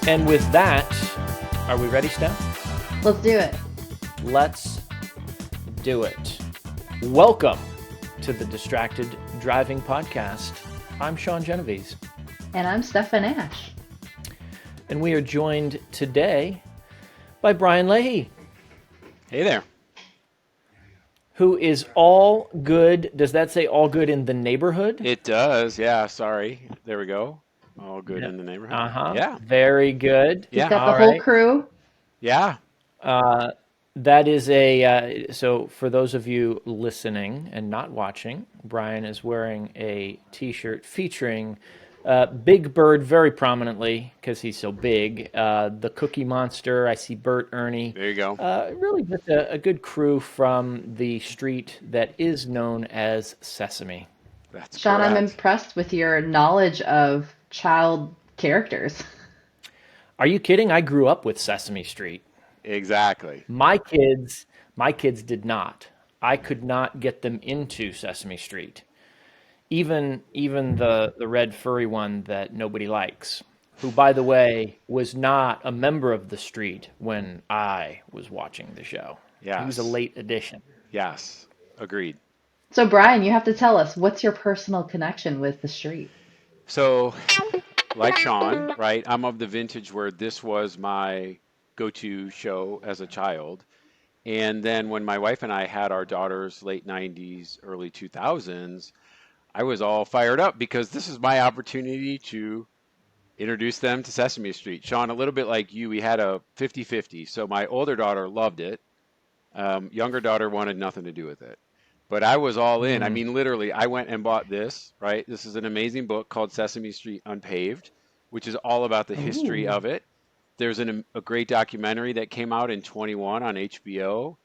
And with that, are we ready, Steph? Let's do it. Let's do it. Welcome to the Distracted Driving Podcast. I'm Sean Genovese. And I'm Stefan Ash. And we are joined today by Brian Leahy. Hey there. Who is all good. Does that say all good in the neighborhood? It does, yeah, sorry. There we go. All good in the neighborhood. Uh-huh. Yeah. Very good. He's got the whole crew. Yeah. That is so for those of you listening and not watching, Brian is wearing a t-shirt featuring Big Bird very prominently because he's so big. The Cookie Monster, I see Bert, Ernie. There you go. Really just a good crew from the street that is known as Sesame. That's Sean, correct. I'm impressed with your knowledge of child characters. Are you kidding? I grew up with Sesame Street. Exactly. My kids did not. I could not get them into Sesame Street. Even the red furry one that nobody likes, who, by the way, was not a member of the street when I was watching the show. Yes. He was a late addition. Yes. Agreed. So, Brian, you have to tell us, what's your personal connection with the street? So, like Sean, right? I'm of the vintage where this was my go-to show as a child. And then when my wife and I had our daughters late 90s, early 2000s, I was all fired up because this is my opportunity to introduce them to Sesame Street. Sean, a little bit like you, we had a 50-50. So my older daughter loved it. Younger daughter wanted nothing to do with it. But I was all in. I mean, literally, I went and bought this, right? This is an amazing book called Sesame Street Unpaved, which is all about the history of it. There's a great documentary that came out in 21 on HBO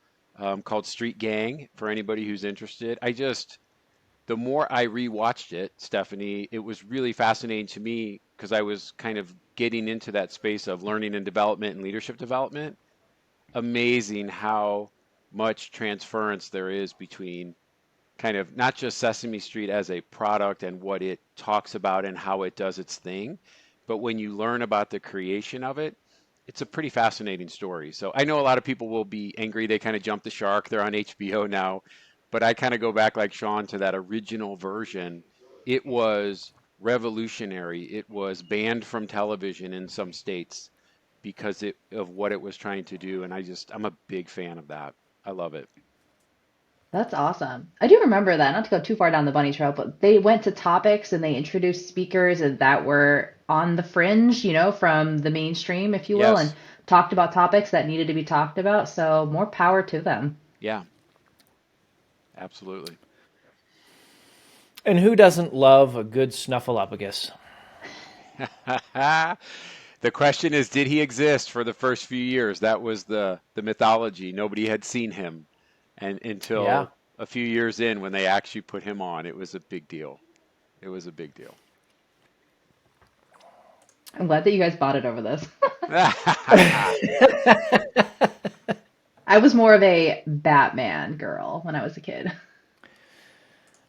called Street Gang, for anybody who's interested. The more I rewatched it, Stephanie, it was really fascinating to me because I was kind of getting into that space of learning and development and leadership development. Amazing how much transference there is between kind of not just Sesame Street as a product and what it talks about and how it does its thing, but when you learn about the creation of it, it's a pretty fascinating story. So I know a lot of people will be angry. They kind of jumped the shark. They're on HBO now. But I kind of go back like Sean to that original version. It was revolutionary. It was banned from television in some states because of what it was trying to do. And I'm a big fan of that. I love it. That's awesome. I do remember that, not to go too far down the bunny trail, but they went to topics and they introduced speakers that were on the fringe, from the mainstream, if you will, Yes. and talked about topics that needed to be talked about. So more power to them. Yeah, absolutely. And who doesn't love a good snuffleupagus? The question is, did he exist for the first few years? That was the mythology. Nobody had seen him. And until Yeah. a few years in when they actually put him on, it was a big deal. It was a big deal. I'm glad that you guys bought it over this. I was more of a Batman girl when I was a kid.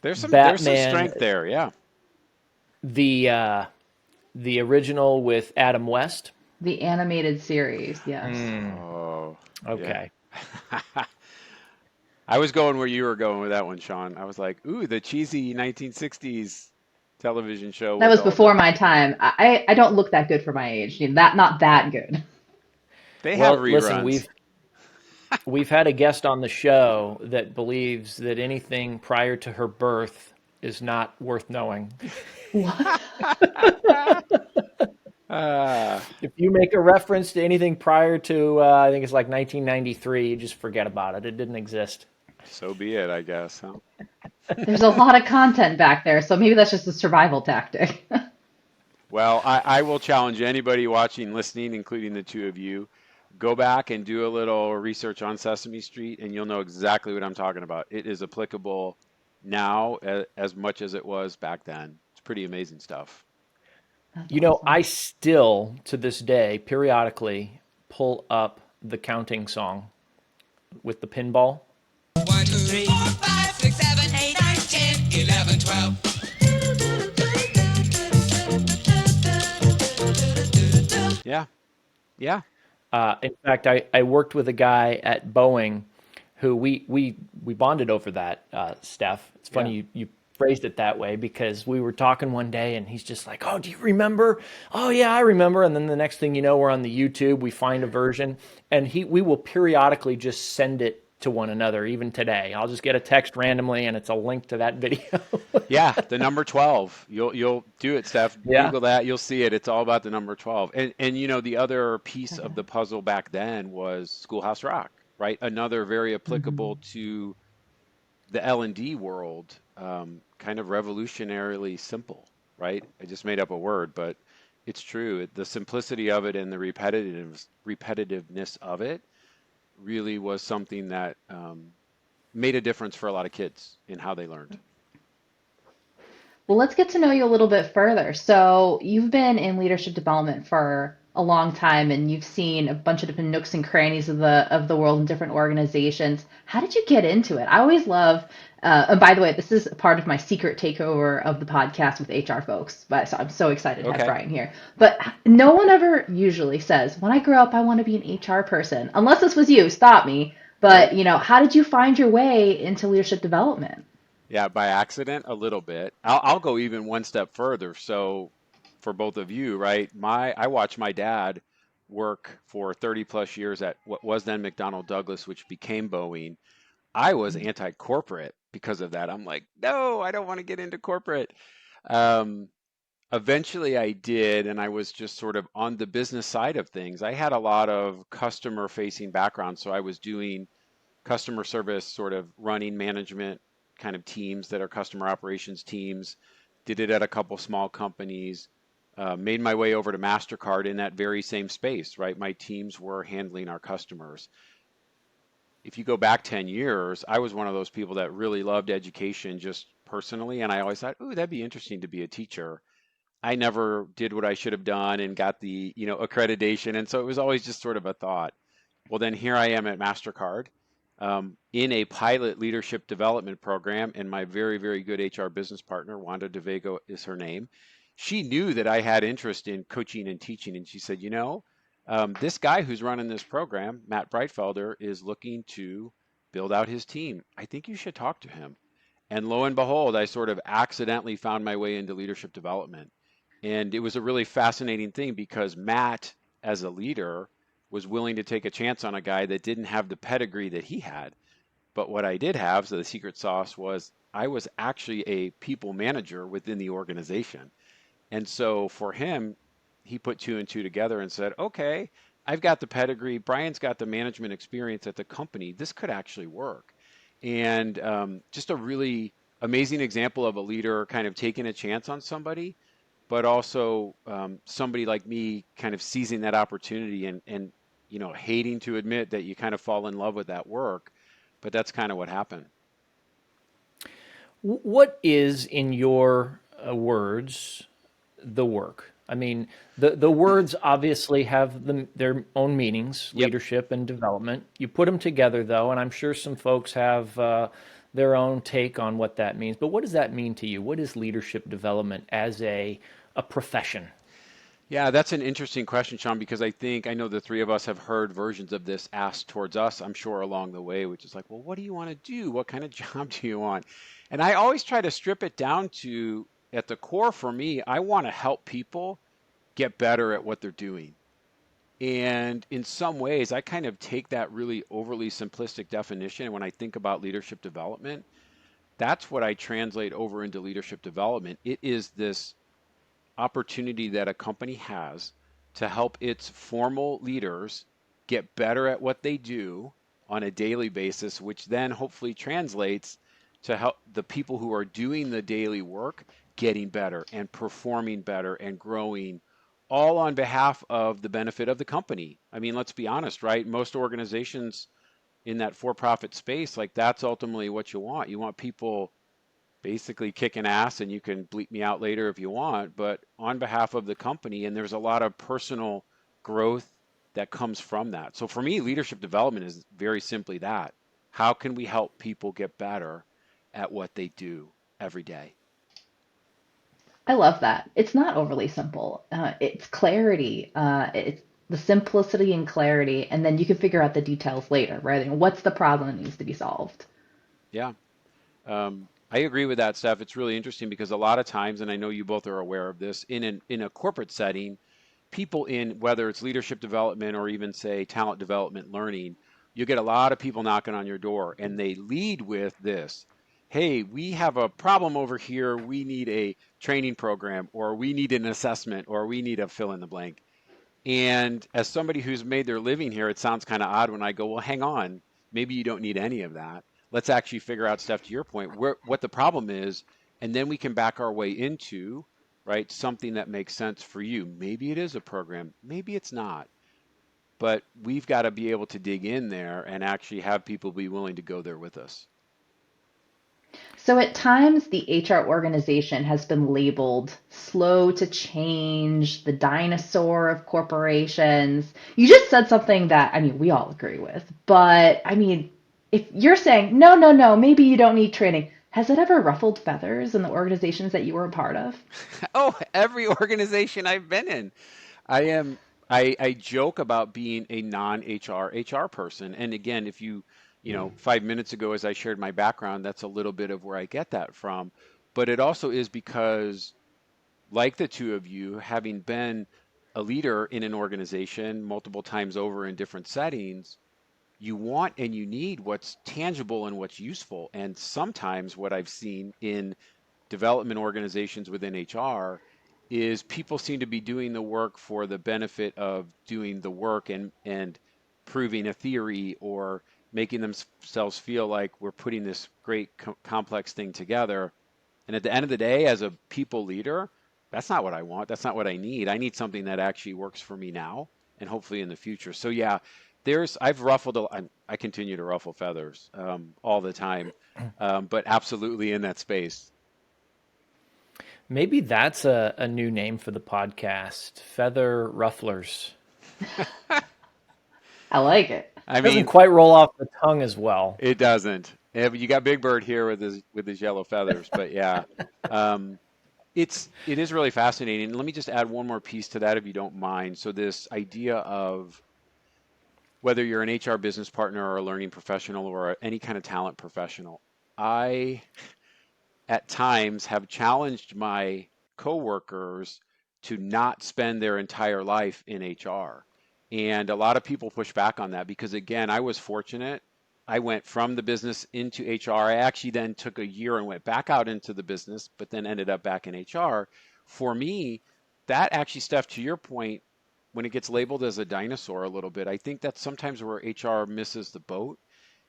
There's some Batman, strength there, yeah. the original with Adam West. The animated series, yes. Oh, Okay. yeah. I was going where you were going with that one, Sean. I was like, ooh, the cheesy 1960s television show. That was all before my time. I don't look that good for my age. Not that good. They Well, have reruns. listen, we've had a guest on the show that believes that anything prior to her birth is not worth knowing. What? If you make a reference to anything prior to, I think it's like 1993, you just forget about it. It didn't exist. So be it, I guess. Huh? There's a lot of content back there, so maybe that's just a survival tactic. Well, I will challenge anybody watching, listening, including the two of you. Go back and do a little research on Sesame Street, and you'll know exactly what I'm talking about. It is applicable now as much as it was back then. It's pretty amazing stuff. That's You know, awesome. I still, to this day, periodically pull up the counting song with the pinball. 1, 2, 3, 4, 5, 6, 7, 8, 9, 10, 11, 12. Yeah. Yeah. In fact, I worked with a guy at Boeing who we bonded over that, Steph. It's Yeah. funny you phrased it that way because we were talking one day and he's just like, "Oh, do you remember? Oh yeah, I remember." And then the next thing you know, we're on the YouTube, we find a version, and we will periodically just send it to one another. Even today, I'll just get a text randomly and it's a link to that video. Yeah, the number 12. You'll do it, Steph. Yeah. Google that, you'll see it. It's all about the number 12. And the other piece Check it of out. the puzzle back then was Schoolhouse Rock, right? Another very applicable Hmm. to the L&D world, kind of revolutionarily simple, right? I just made up a word, but it's true. The simplicity of it and the repetitiveness of it really was something that made a difference for a lot of kids in how they learned. Well, let's get to know you a little bit further. So, you've been in leadership development for a long time and you've seen a bunch of different nooks and crannies of the world in different organizations. How did you get into it? I always love and by the way, this is part of my secret takeover of the podcast with HR folks. But so I'm so excited to have Okay. Brian here. But no one ever usually says, "When I grow up, I want to be an HR person." Unless this was you, stop me. Nope. But, how did you find your way into leadership development? Yeah, by accident, a little bit. I'll go even one step further. So, for both of you, right? I watched my dad work for 30 plus years at what was then McDonnell Douglas, which became Boeing. I was anti-corporate because of that. I'm like, no, I don't want to get into corporate. Um, Eventually, I did, and I was just sort of on the business side of things. I had a lot of customer-facing background, so I was doing customer service, sort of running management kind of teams that are customer operations teams. Did it at a couple small companies. Made my way over to MasterCard in that very same space, right? My teams were handling our customers. If you go back 10 years, I was one of those people that really loved education just personally. And I always thought, ooh, that'd be interesting to be a teacher. I never did what I should have done and got the, accreditation. And so it was always just sort of a thought. Well, then here I am at MasterCard in a pilot leadership development program, and my very, very good HR business partner, Wanda DeVego is her name. She knew that I had interest in coaching and teaching, and she said, this guy who's running this program, Matt Breitfelder, is looking to build out his team. I think you should talk to him. And lo and behold, I sort of accidentally found my way into leadership development. And it was a really fascinating thing because Matt, as a leader, was willing to take a chance on a guy that didn't have the pedigree that he had. But what I did have, so the secret sauce was I was actually a people manager within the organization. And so for him, he put two and two together and said, okay, I've got the pedigree. Brian's got the management experience at the company. This could actually work. And just a really amazing example of a leader kind of taking a chance on somebody, but also somebody like me kind of seizing that opportunity and hating to admit that you kind of fall in love with that work. But that's kind of what happened. What is, in your words, the work? I mean, the words obviously have their own meanings, Yep. leadership and development. You put them together, though, and I'm sure some folks have their own take on what that means. But what does that mean to you? What is leadership development as a profession? Yeah, that's an interesting question, Sean, because I know the three of us have heard versions of this asked towards us, I'm sure, along the way, which is like, well, what do you want to do? What kind of job do you want? And I always try to strip it down to, at the core for me, I want to help people get better at what they're doing. And in some ways, I kind of take that really overly simplistic definition. And when I think about leadership development, that's what I translate over into leadership development. It is this opportunity that a company has to help its formal leaders get better at what they do on a daily basis, which then hopefully translates to help the people who are doing the daily work getting better and performing better and growing, all on behalf of the benefit of the company. I mean, let's be honest, right? Most organizations in that for profit space, like that's ultimately what you want. You want people basically kicking ass, and you can bleep me out later if you want, but on behalf of the company. And there's a lot of personal growth that comes from that. So for me, leadership development is very simply that. How can we help people get better at what they do every day? I love that. It's not overly simple. It's clarity. the simplicity and clarity, and then you can figure out the details later, right? And what's the problem that needs to be solved? Yeah. I agree with that, Steph. It's really interesting because a lot of times, and I know you both are aware of this, in a corporate setting, people in whether it's leadership development or even say talent development learning, you get a lot of people knocking on your door and they lead with this. Hey, we have a problem over here. We need a training program, or we need an assessment, or we need a fill in the blank. And as somebody who's made their living here, it sounds kind of odd when I go, well, hang on, maybe you don't need any of that. Let's actually figure out, Steph, to your point, what the problem is, and then we can back our way into, right, something that makes sense for you. Maybe it is a program, maybe it's not, but we've got to be able to dig in there and actually have people be willing to go there with us. So at times, the HR organization has been labeled slow to change, the dinosaur of corporations. You just said something that, I mean, we all agree with. But, I mean, if you're saying, no, no, no, maybe you don't need training, has it ever ruffled feathers in the organizations that you were a part of? Oh, every organization I've been in. I am I joke about being a non-HR HR person. And again, if you, 5 minutes ago as I shared my background, that's a little bit of where I get that from. But it also is because like the two of you, having been a leader in an organization multiple times over in different settings, you want and you need what's tangible and what's useful. And sometimes what I've seen in development organizations within HR is people seem to be doing the work for the benefit of doing the work and proving a theory or making themselves feel like we're putting this great complex thing together. And at the end of the day, as a people leader, that's not what I want. That's not what I need. I need something that actually works for me now and hopefully in the future. So yeah, I've ruffled, I continue to ruffle feathers all the time, but absolutely in that space. Maybe that's a new name for the podcast, Feather Rufflers. I like it. I Doesn't mean, quite roll off the tongue as well. it doesn't. You got Big Bird here with his yellow feathers, but yeah, um, it is really fascinating. Let me just add one more piece to that, if you don't mind. So this idea of whether you're an HR business partner or a learning professional or any kind of talent professional, I at times have challenged my coworkers to not spend their entire life in HR. And a lot of people push back on that because, again, I was fortunate. I went from the business into HR. I actually then took a year and went back out into the business, but then ended up back in HR. For me, that actually, Steph, to your point, when it gets labeled as a dinosaur a little bit, I think that's sometimes where HR misses the boat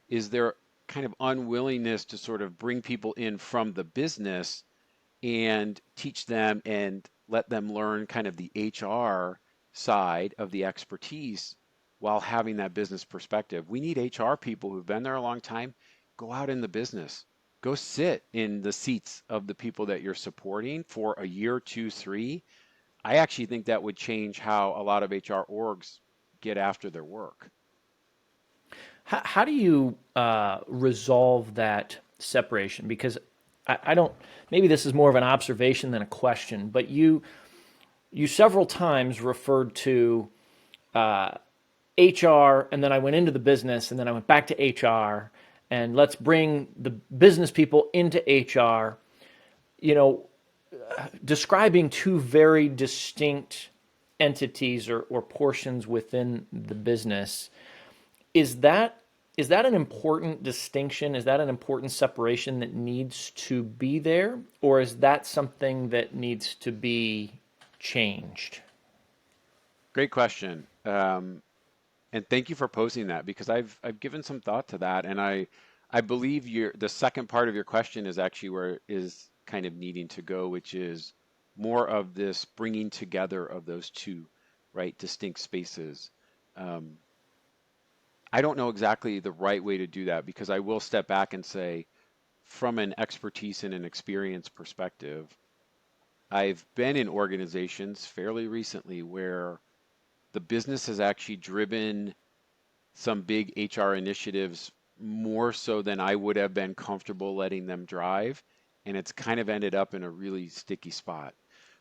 is their kind of unwillingness to sort of bring people in from the business and teach them and let them learn kind of the HR side of the expertise while having that business perspective. We need HR people who've been there a long time. Go out in the business. Go sit in the seats of the people that you're supporting for a year, two, three. I actually think that would change how a lot of HR orgs get after their work. How do you resolve that separation? Because I don't. Maybe this is more of an observation than a question. But you several times referred to HR, and then I went into the business, and then I went back to HR, and let's bring the business people into HR. You know, describing two very distinct entities or portions within the business. Is that is that an important distinction? Is that an important separation that needs to be there? Or is that something that needs to be changed? Great question. And thank you for posing that because I've given some thought to that, and I believe the second part of your question is actually where it is kind of needing to go, which is more of this bringing together of those two, right, distinct spaces. Um, I don't know exactly the right way to do that because I will step back and say, from an expertise and an experience perspective, I've been in organizations fairly recently where the business has actually driven some big HR initiatives more so than I would have been comfortable letting them drive. And it's kind of ended up in a really sticky spot.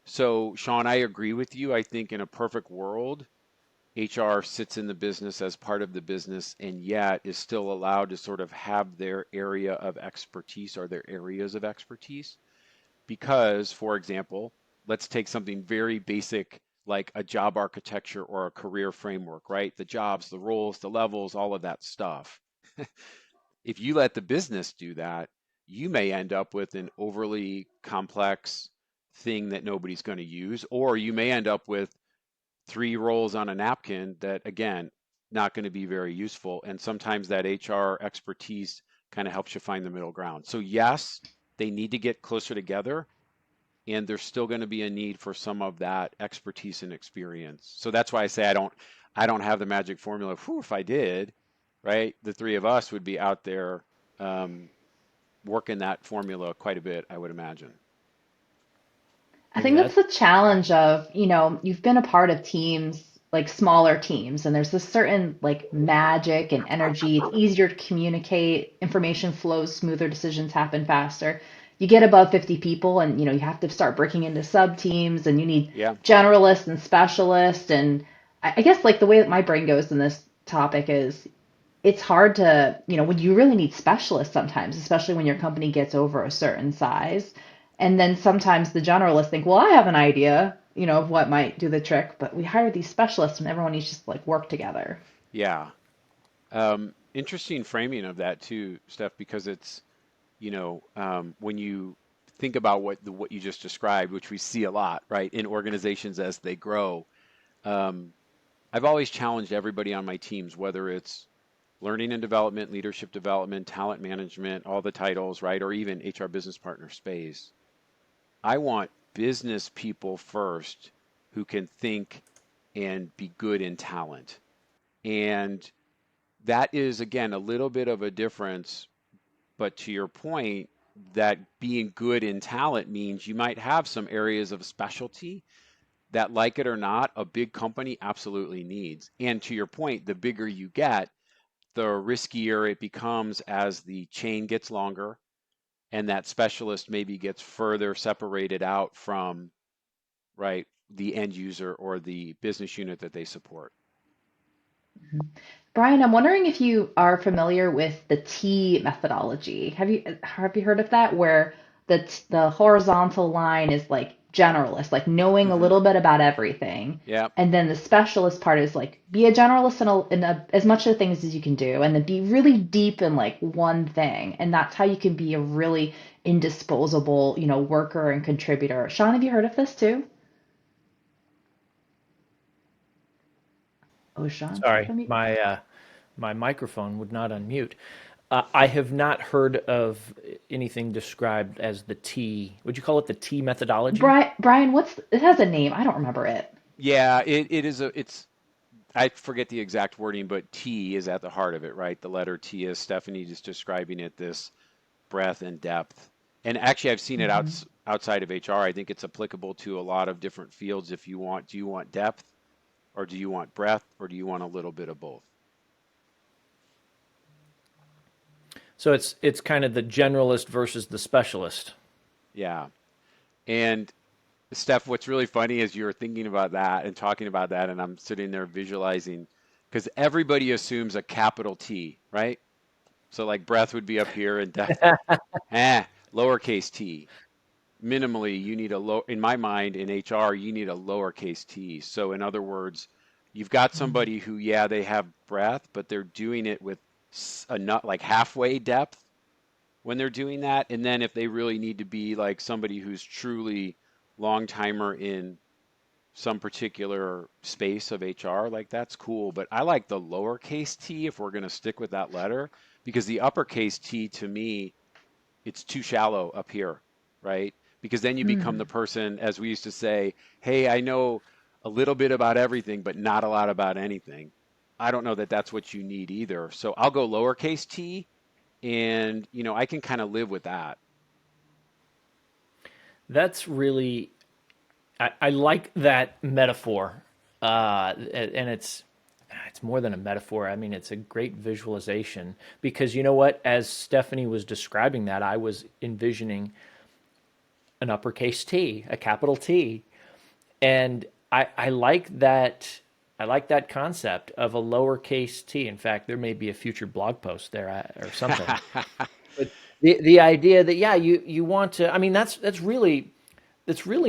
So, Sean, I agree with you. I think in a perfect world, HR sits in the business as part of the business and yet is still allowed to sort of have their area of expertise or their areas of expertise. Because, for example, let's take something very basic like a job architecture or a career framework, right? The jobs, the roles, the levels, all of that stuff. If you let the business do that, you may end up with an overly complex thing that nobody's going to use, or you may end up with three roles on a napkin that, again, not going to be very useful. And sometimes that HR expertise kind of helps you find the middle ground. So, yes, they need to get closer together, and there's still going to be a need for some of that expertise and experience. So that's why I say I don't have the magic formula. Whew, if I did, right, the three of us would be out there um, working that formula quite a bit, I would imagine. I And think that's that the challenge of, you've been a part of teams, like smaller teams, and there's this certain like magic and energy. It's easier to communicate, information flows smoother, decisions happen faster. You get above 50 people and, you have to start breaking into sub teams and you need Yeah, generalists and specialists. And I guess like the way that my brain goes in this topic is it's hard to, when you really need specialists sometimes, especially when your company gets over a certain size. And then sometimes the generalists think, well, I have an idea, of what might do the trick, but we hire these specialists and everyone needs to just like work together. yeah. Interesting framing of that too, Steph, because it's, when you think about what you just described, which we see a lot, right, in organizations as they grow. Um, I've always challenged everybody on my teams, whether it's learning and development, leadership development, talent management, all the titles, right, or even HR business partner space. I want business people first who can think and be good in talent. And that is, again, a little bit of a difference. But to your point, that being good in talent means you might have some areas of specialty that, like it or not, a big company absolutely needs. And to your point, the bigger you get, the riskier it becomes as the chain gets longer and that specialist maybe gets further separated out from, right, the end user or the business unit that they support. Brian, I'm wondering if you are familiar with the T methodology. Have you heard of that? Where the horizontal line is like generalist, like knowing a Hmm. little bit about everything, Yeah. and then the specialist part is like be a generalist as much of the things as you can do, and then be really deep in like one thing, and that's how you can be a really indisposable, worker and contributor. Sean, have you heard of this too? Oh, Sean, did you have sorry, a mute? my microphone would not unmute. I have not heard of anything described as the T. Would you call it the T methodology? Brian, it has a name. I don't remember it. Yeah, it is I forget the exact wording, but T is at the heart of it, right? The letter T, is Stephanie just describing it, this breadth and depth. And actually, I've seen it outside of HR. I think it's applicable to a lot of different fields. If you want, do you want depth or do you want breadth or do you want a little bit of both? So it's kind of the generalist versus the specialist. Yeah. And Steph, what's really funny is you're thinking about that and talking about that, and I'm sitting there visualizing because everybody assumes a capital T, right? So like breadth would be up here and depth, lowercase t. Minimally, you need a low, in my mind, in HR, you need a lowercase t. So in other words, you've got somebody who, yeah, they have breadth, but they're doing it with a not like halfway depth when they're doing that. And then if they really need to be like somebody who's truly long timer in some particular space of HR, like that's cool. But I like the lowercase t if we're going to stick with that letter, because the uppercase T to me, it's too shallow up here, right? Because then you become the person, as we used to say, hey, I know a little bit about everything, but not a lot about anything. I don't know that that's what you need either. So I'll go lowercase t, and I can kind of live with that. That's really I like that metaphor, and it's more than a metaphor. I mean, it's a great visualization because you know what? As Stephanie was describing that, I was envisioning an uppercase T, a capital T, and I like that I like that concept of a lowercase t. In fact, there may be a future blog post there or something. But the idea that, yeah, you want to, I mean, that's really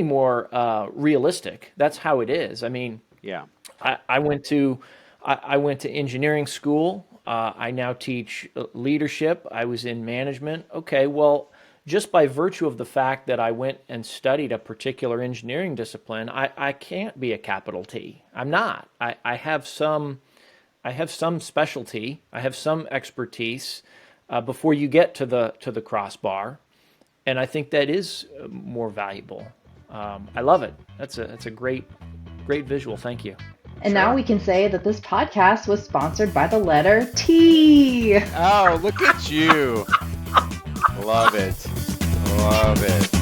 more realistic. That's how it is. I mean, Yeah. I went to I went to engineering school. I now teach leadership. I was in management. Okay, well, just by virtue of the fact that I went and studied a particular engineering discipline, I can't be a capital T. I'm not. I have some specialty. I have some expertise before you get to the crossbar, and I think that is more valuable. I love it. That's a great visual. Thank you. And now Sure. we can say that this podcast was sponsored by the letter T. Oh, look at you. Love it. Love it.